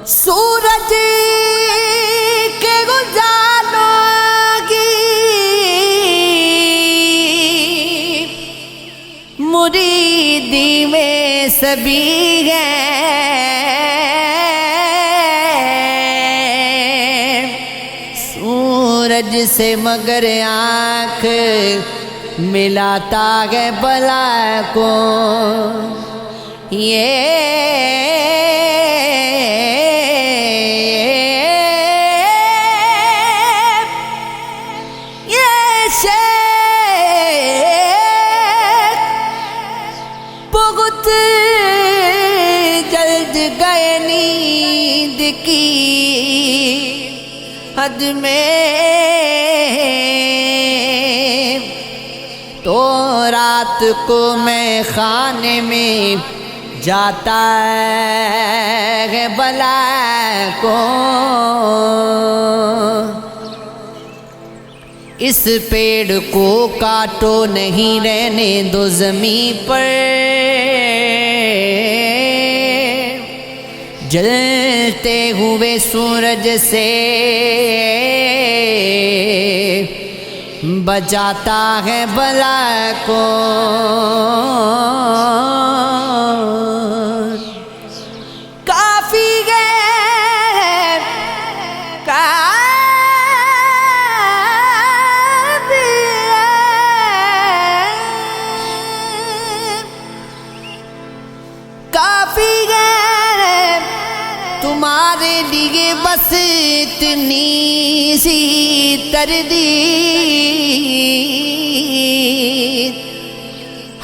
سورج کے گزاروں کی مریدی میں سبھی ہیں، سورج سے مگر آنکھ ملاتا ہے بلا کو، یہ بہت جلد گئے نیند کی حد میں، تو رات کو میں خانے میں جاتا ہے بلا کو، اس پیڑ کو کاٹو نہیں رہنے دو زمین پر، جلتے ہوئے سورج سے بچاتا ہے بلا کو، کافی ہے کافی ہے تمہارے لیے بس اتنی سی تردید،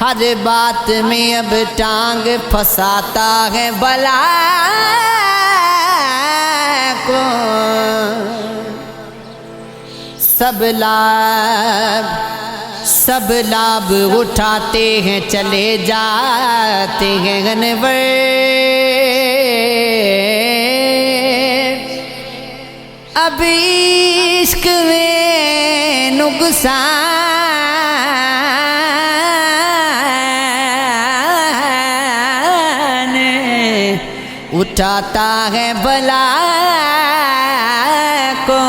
ہر بات میں اب ٹانگ پھنساتا ہے بلا کو، سب لاب اٹھاتے ہیں چلے جاتے ہیں انور، اب عشق میں نقصان اٹھاتا ہے بلا کو،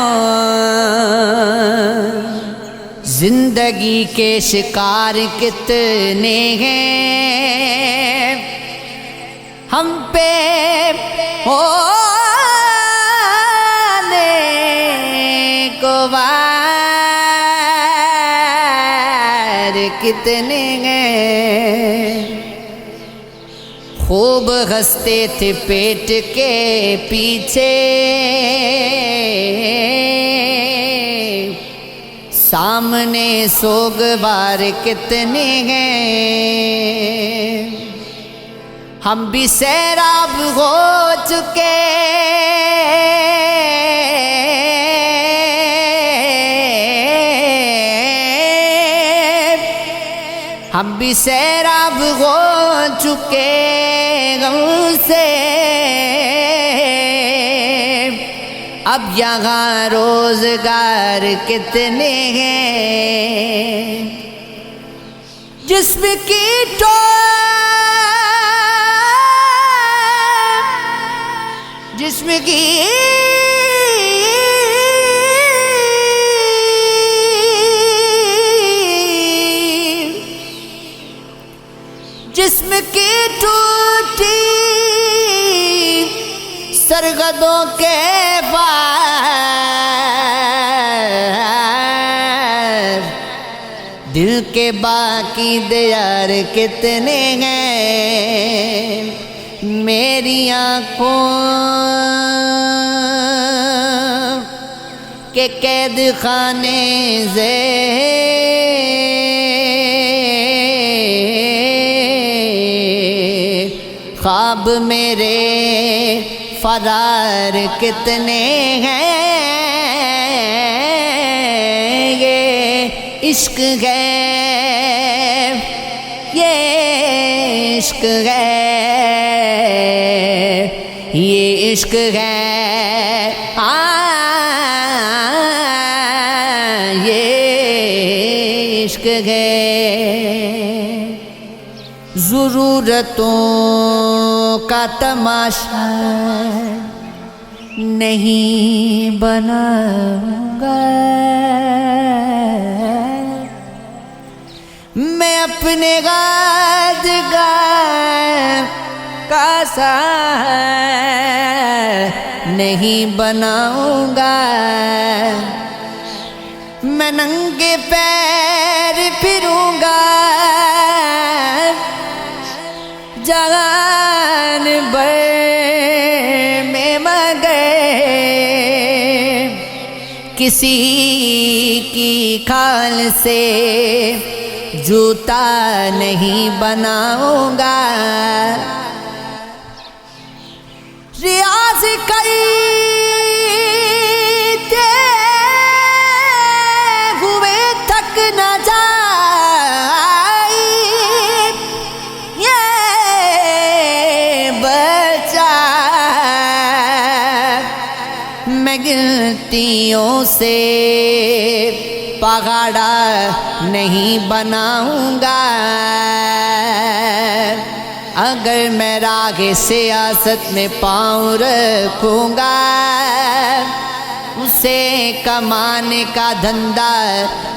زندگی کے شکار کتنے ہیں ہم پہ ہونے کو وار کتنے ہیں، خوب ہنستے تھے پیٹ کے پیچھے، سامنے سوگوار کتنے ہیں، ہم بھی سیراب ہو چکے ہم بھی سیراب ہو چکے غم سے، اب یہاں روزگار کتنے ہیں، جسم کی جسم کی جسم کی ٹوٹی سرگدوں کے پار، دل کے باقی دیار کتنے ہیں، میری آنکھوں کے قید خانے خواب میرے فرار کتنے ہیں، یہ عشق ہے یہ عشق ہے یہ عشق ہے یہ عشق ہے، ضرورتوں کا تماشا نہیں بناؤں گا، میں اپنے یادگار کا سار نہیں بناؤں گا، میں ننگے پیر پھروں گا، جان بھر میں مگر کسی کی کھال سے جوتا نہیں بناؤں گا، ریاض کرتے ہوئے تک نہ جائے یہ بچہ، میں گنتیوں سے پگاڑا نہیں بناؤں گا، اگر میں راگ سیاست میں پاؤں رکھوں گا، اسے کمانے کا دھندا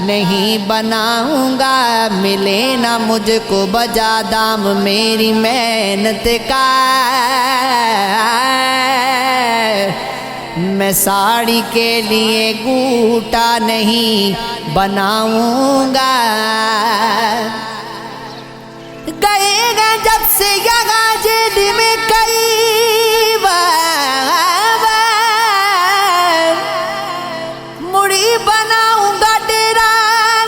نہیں بناؤں گا، ملے نہ مجھ کو بجا دام میری محنت کا، میں ساڑی کے لیے گھوٹا نہیں بناؤں گا، گئے گا جب سے یہاں جیل میں کئی بار، مڑی بناؤں گا ڈیرا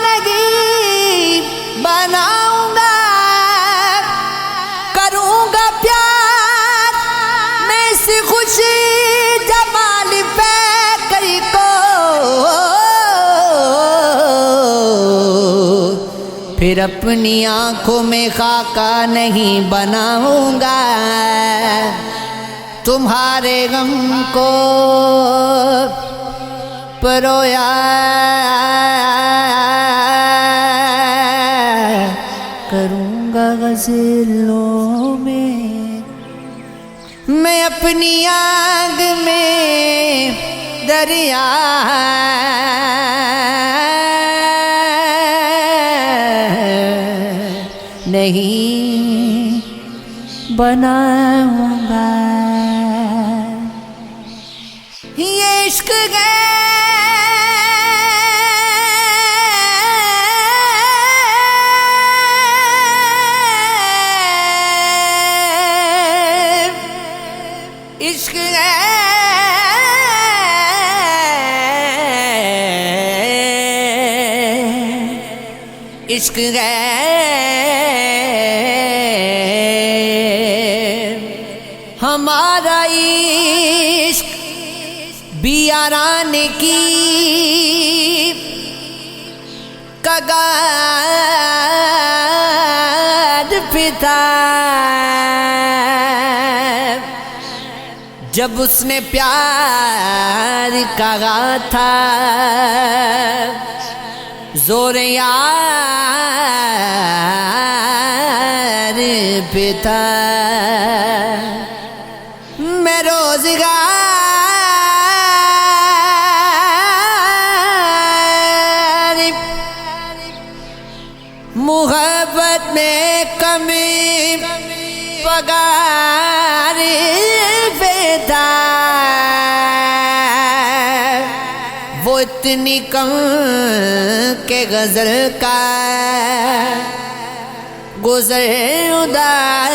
نہیں بناؤں گا، کروں گا پیار میں سے خوشی جمال پیکری کو، پھر اپنی آنکھوں میں خاکہ نہیں بناؤں گا، تمہارے غم کو پرویا کروں گا غزلوں میں، میں اپنی آگ میں دریا نہیں بناؤں گا، یہ عشق ہے عشق ہے عشق ہے ہمارا عشق بیاران کی کگاد پہ تھا، جب اس نے پیار کہا تھا زور یار پہ تھا، میں روزگار محبت میں کمی پگار پہ تھا، وہ اتنی کم کہ غزل کا گزر ادار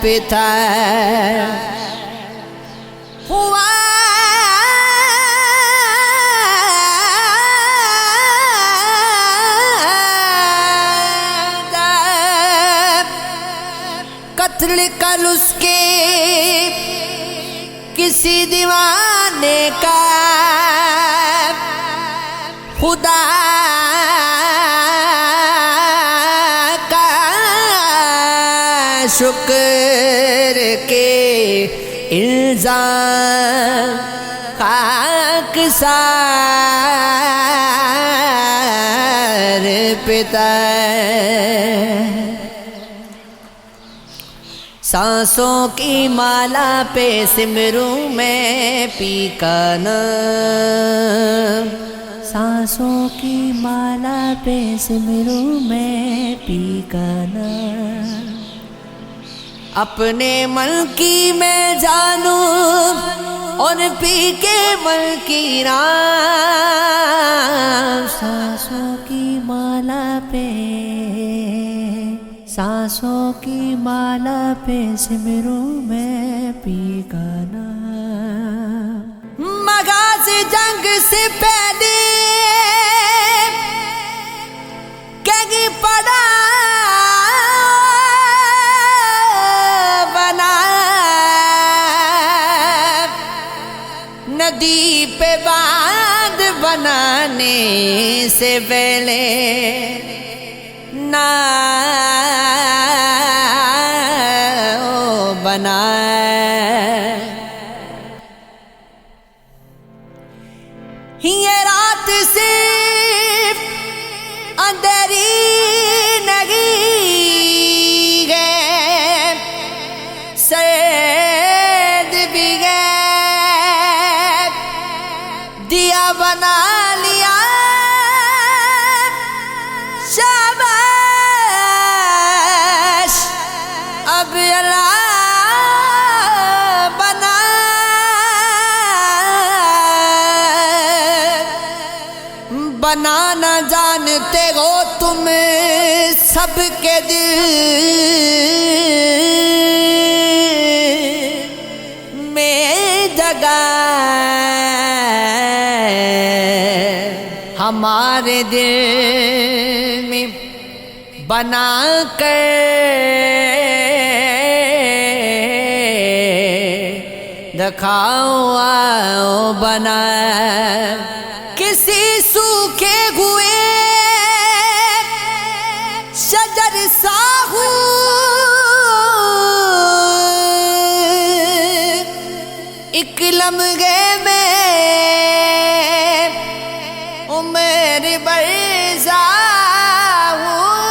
پہ تھا، ہوا قتل کر اس کے کسی دیوانے کا، خدا کا شکر کے الزام خاک سار پہ تھا، سانسوں کی مالا پہ سمروں میں پی کا نام، سانسوں کی مالا پہ سمروں میں پی کا نام، اپنے من کی میں جانوں اور پی کے من کی رام، سانسوں کی مالا پہ، سانسوں کی مالا پہ سمروں میں پی کا نام، مغاز جنگ سے پہلے کہیں پڑا بنا، ندی پہ باندھ بنانے سے پہلے بنا، یہ رات صرف اندھیری نہیں ہے، سرد بھی ہے، دیا بنا لیا شاباش، اب اللہ بنا، بنانا جانتے ہو تم سب کے دل میں جگہ، ہمارے دل میں بنا کر دکھاؤ، آؤ بنا، کسی سوکھے ہوئے شجر سا ہوں، ایک لمحے میں عمر برزا ہوں،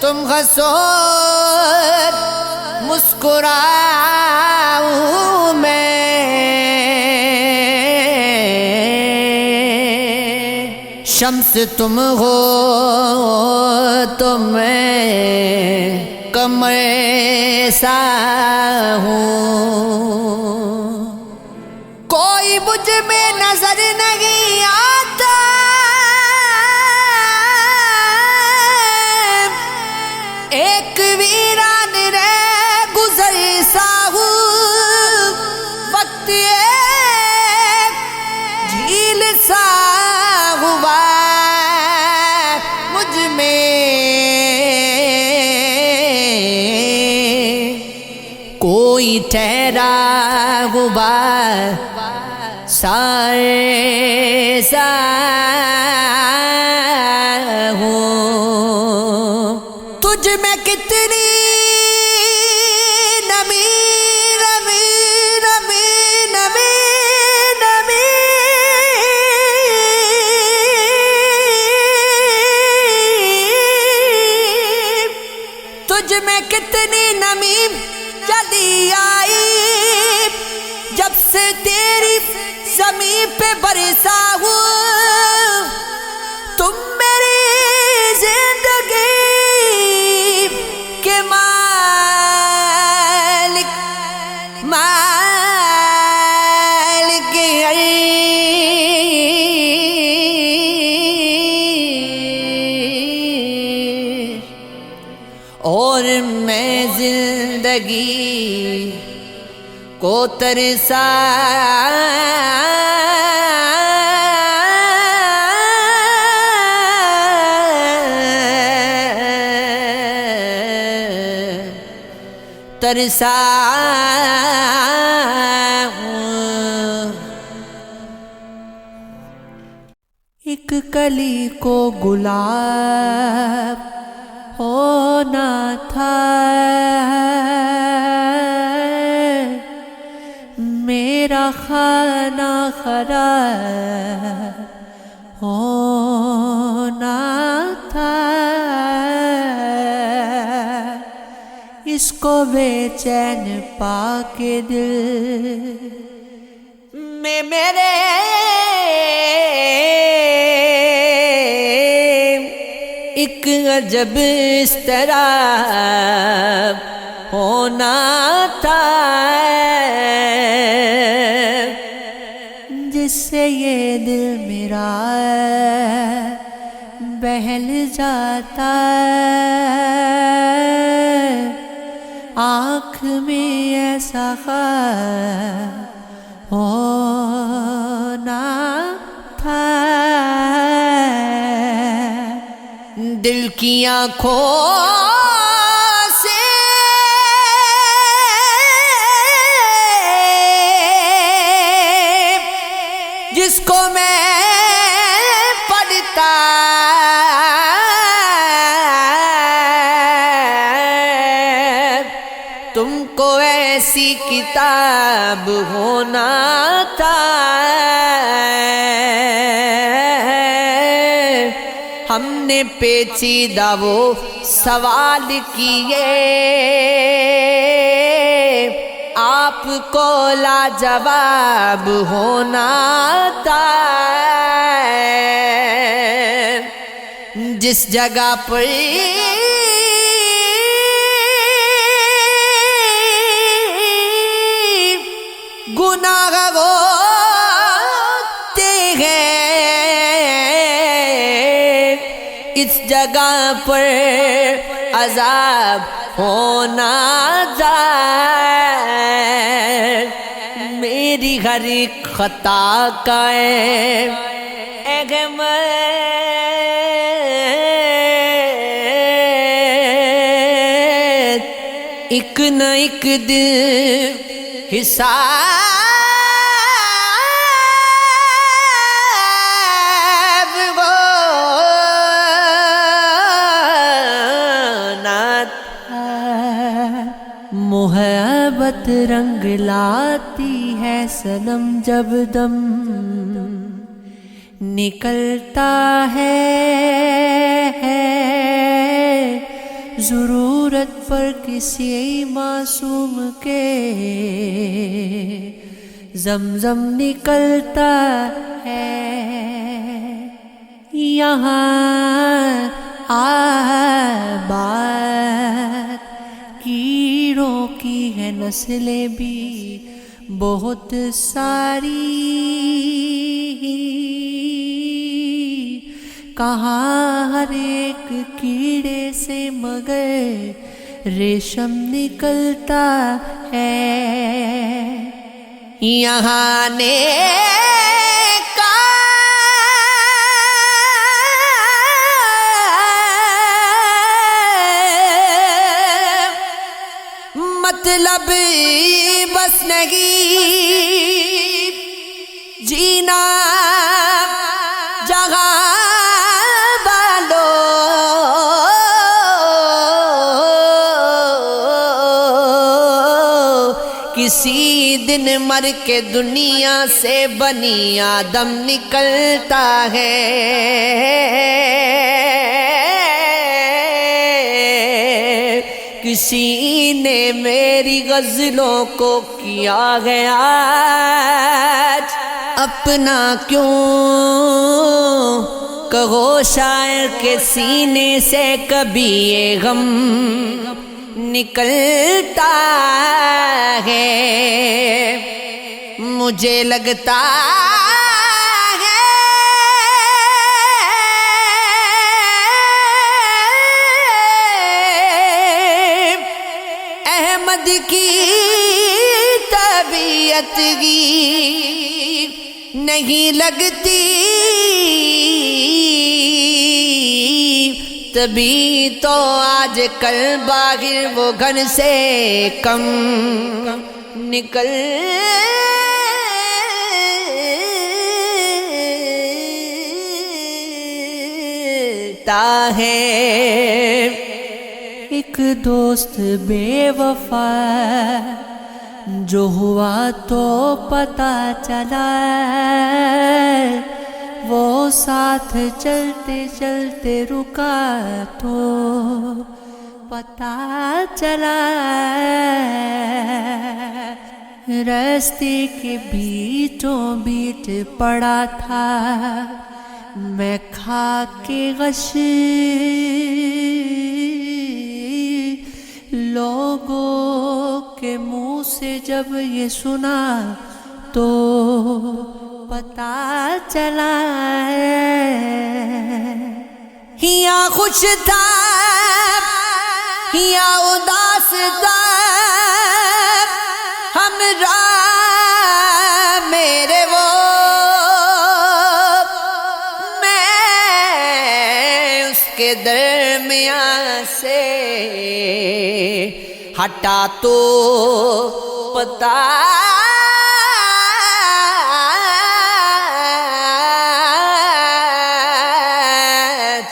تم ہنسو مسکراؤں میں، شمس تم ہو تو میں قمر سا ہوں، کوئی مجھ میں نظر نہیں آتا، ایک ویران رہ گزر سا ہوں، وقت ایک جھیل سا ہوا مجھ میں، کوئی ٹھہرا ہوا سائے سا ہوں، تجھ میں کتنی نمی نمی نمی نمی نمی، تجھ میں کتنی نمی چلی آئی جب سے تیری زمین پہ برسا ہوں، تم میری زندگی کے مالک مالک اور میں زندگی کو ترسا ترسا ہوں، ایک کلی کو گلاب ہونا تھا، میرا خانہ خراب ہونا تھا، جس کو بے چین پا کے دل میں میرے ایک عجب اضطراب ہونا تھا، جس سے یہ دل میرا بہل جاتا، آنکھ میں ایسا خواب ہونا تھا، دل کی آنکھوں سے جس کو میں پڑھتا تم کو ایسی کتاب ہونا تھا، ہم نے پیچیدہ وہ سوال کیے، آپ کو لاجواب ہونا تھا، جس جگہ پر گناہ ہوتے ہیں، اس جگہ پر عذاب ہونا جائے، میری ہر ایک خطا کا ایک نہ ایک دن حساب ہونا تھا، محبت رنگ لاتی ہے صنم جب دم نکلتا ہے، ضرورت پر کسی معصوم کے زمزم نکلتا ہے، یہاں آباد کیڑوں کی ہے نسلیں بھی بہت ساری، کہاں ہر ایک کیڑے سے مگر ریشم نکلتا ہے، یہاں نیکا مطلب بس نہیں جینا جہاں کسی دن مر کے دنیا سے بنی آدم نکلتا ہے، کسی نے میری غزلوں کو کیا ہے آج اپنا، کیوں کہو شاعر کے سینے سے کبھی یہ غم نکلتا ہے، مجھے لگتا ہے احمد کی طبیعت کی نہیں لگتی، تبھی تو آج کل باہر وہ گھر سے کم نکلتا ہے، ایک دوست بے وفا جو ہوا تو پتہ چلا، وہ ساتھ چلتے چلتے رکا تو پتا چلا راستے کے بیچوں بیچ پڑا تھا میں کھا کے غش لوگوں کے منہ سے جب یہ سنا تو پتا چلا یا خوش تھا یا اداس تھا ہمراہ میرے وہ میں اس کے درمیان سے ہٹا تو پتا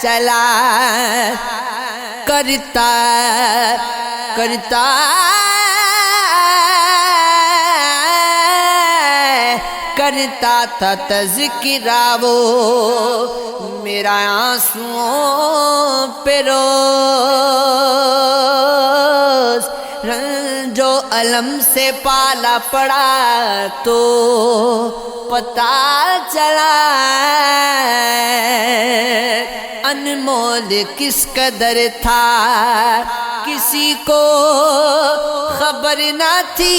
چلا کرتا کرتا کرتا تھا تذکرہ وہ میرا آنسوؤں پہ روز رنجو علم سے پالا پڑا تو پتا چلا انمول کس قدر تھا کسی کو خبر نہ تھی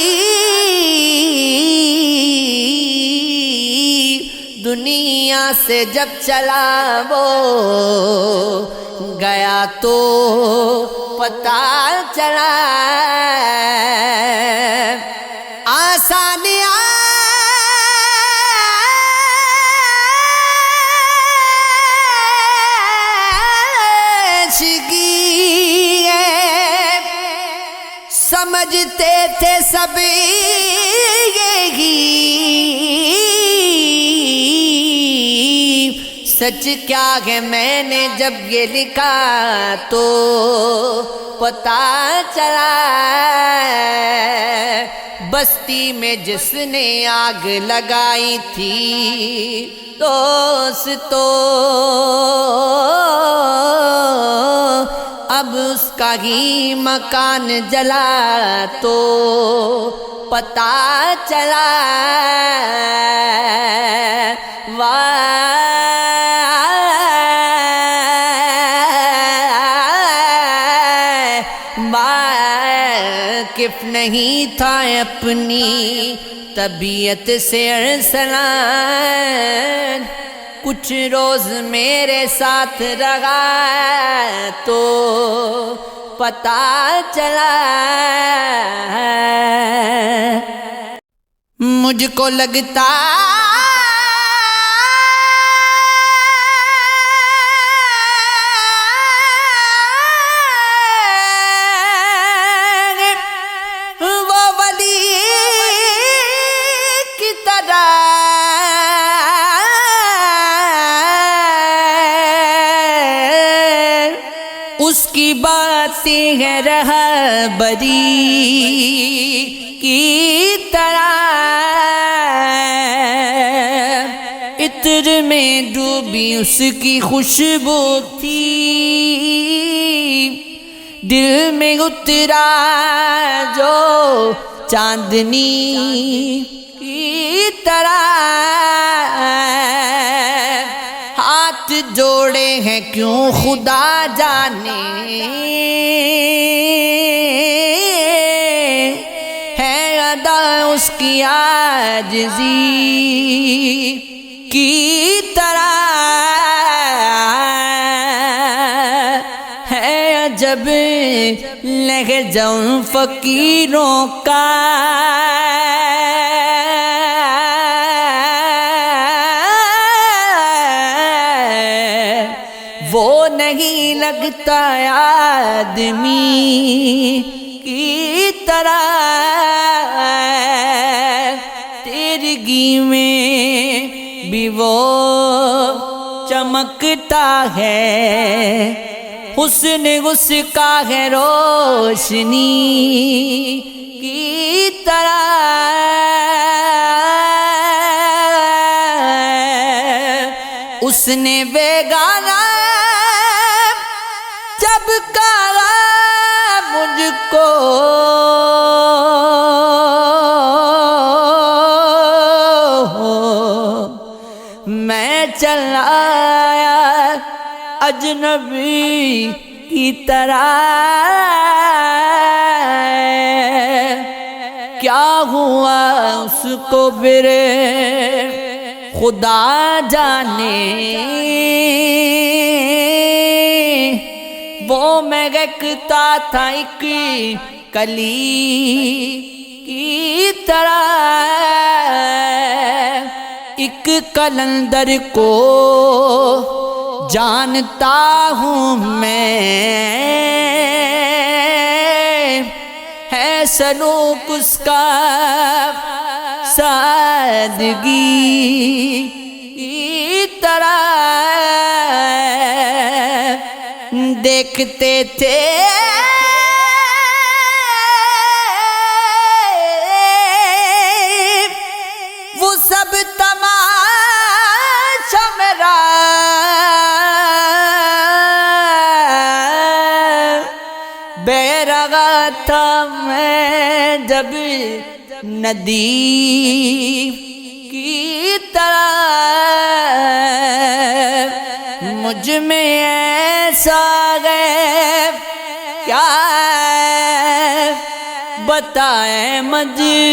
دنیا سے جب چلا وہ گیا تو پتا چلا آسان عاشقی ہے سمجھتے تھے سب یہی سچ کیا ہے میں نے جب یہ لکھا تو پتا چلا بستی میں جس نے آگ لگائی تھی دوستو اب اس کا ہی مکان جلا تو پتا چلا واقف نہیں تھا اپنی طبیعت سے ارسلان کچھ روز میرے ساتھ رہا تو پتا چلا مجھ کو لگتا وہ ولی کی طرح اس کی باتیں ہیں رہبری کی طرح عطر میں ڈوبی اس کی خوشبو تھی دل میں اترا جو چاندنی کی طرح ہاتھ جوڑے ہیں کیوں خدا جانے ہے ادا اس کی عاجزی کی طرح ہے عجب لہجہ ان فقیروں کا وہ نہیں لگتا آدمی کی طرح تیرگی میں بھی وہ چمکتا ہے حسن اس کا ہے روشنی کی طرح اس نے بیگانہ جب کہا کو میں چلا آیا اجنبی کی طرح، کیا ہوا اس کو برے خدا جانے، وہ مہکتا تھا ایک کلی کی طرح، ایک قلندر کو جانتا ہوں میں، ہے سلوک اس کا سادگی کی طرح، دیکھتے تھے وہ سب تماشا میرا، بے رغا تھا میں جب ندی کی طرح، مجھ میں ایسا غیب کیا بتائے مجھے،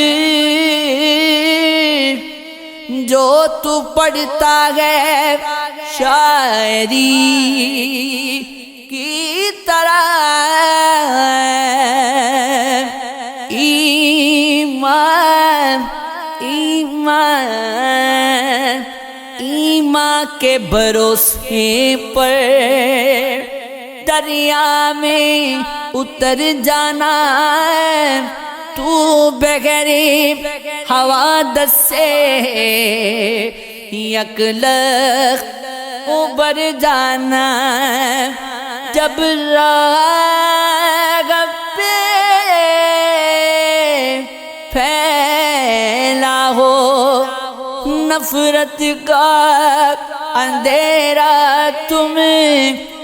جو تو پڑھتا ہے شاعری کی طرح، ایمان ایمان ایمان کے بھروسے پر دریا میں اتر جانا، تو بغیر حوادث سے یکلخت ابھر جانا، جب راگ پہ پھیلا ہو نفرت کا اندھیرا، تم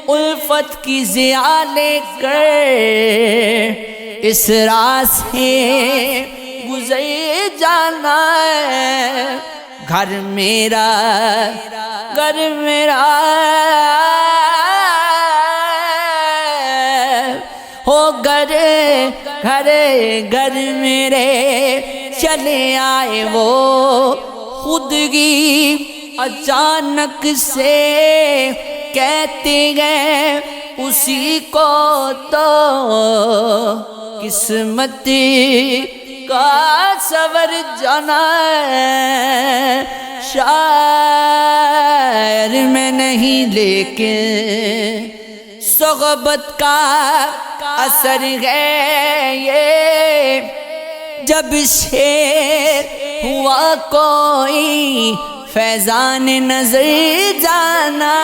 الفت کی ضیاء لے کر اس راہ سے گزر جانا، گھر میرا گھر میرا ہو، گھر گھر گھر میرے چلے آئے وہ خودگی اچانک سے، کہتے گئے اسی کو تو قسمت کا سور جانا، شاعر میں نہیں لیکن صحبت کا اثر ہے یہ، جب شعر ہوا کوئی فیضان نظر جانا،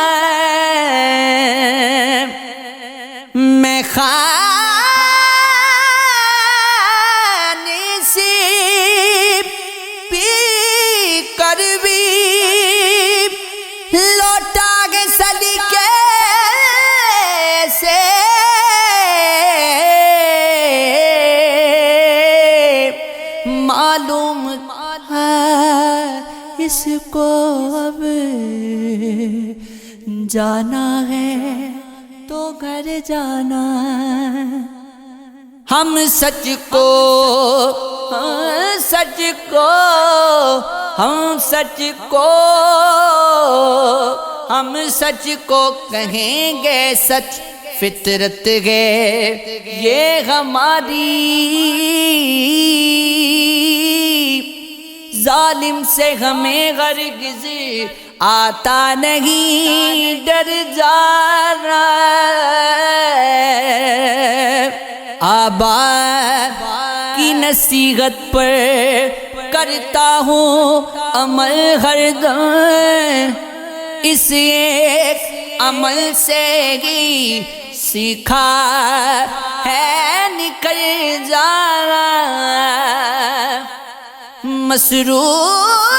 میں خانے سے پی کر بھی لوٹا گے سلیقے سے، معلوم اس کو اب جانا ہے تو گھر جانا، ہم سچ کو سچ کو ہم سچ کو ہم سچ کو کہیں گے، سچ فطرت ہے یہ ہماری، ظالم سے ہمیں ہرگز آتا نہیں ڈر جانا، آبا کی نصیحت پر کرتا ہوں عمل ہر دم، اس ایک عمل سے ہی سیکھا ہے نکل جانا، مسرور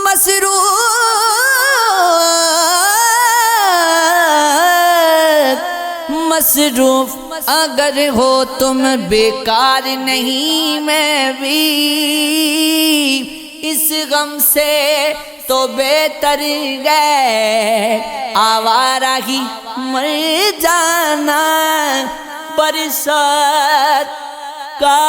مسرور مصروف اگر ہو تم بیکار نہیں میں بھی اس غم سے تو بہتر گئے آوارہ ہی مر جانا برسات کا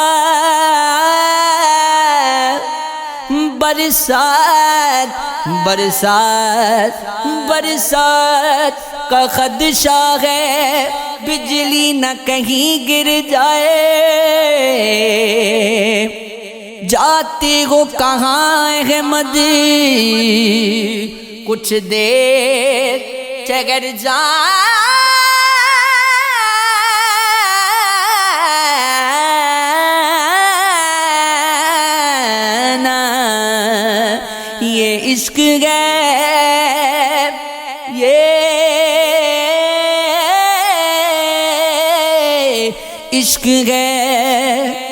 برسات برسات برسات کا خدشہ ہے بجلی نہ کہیں گر جائے جاتے ہو کہاں احمد کچھ دیر ٹھہر جانا یہ عشق ہے یہ عشق ہے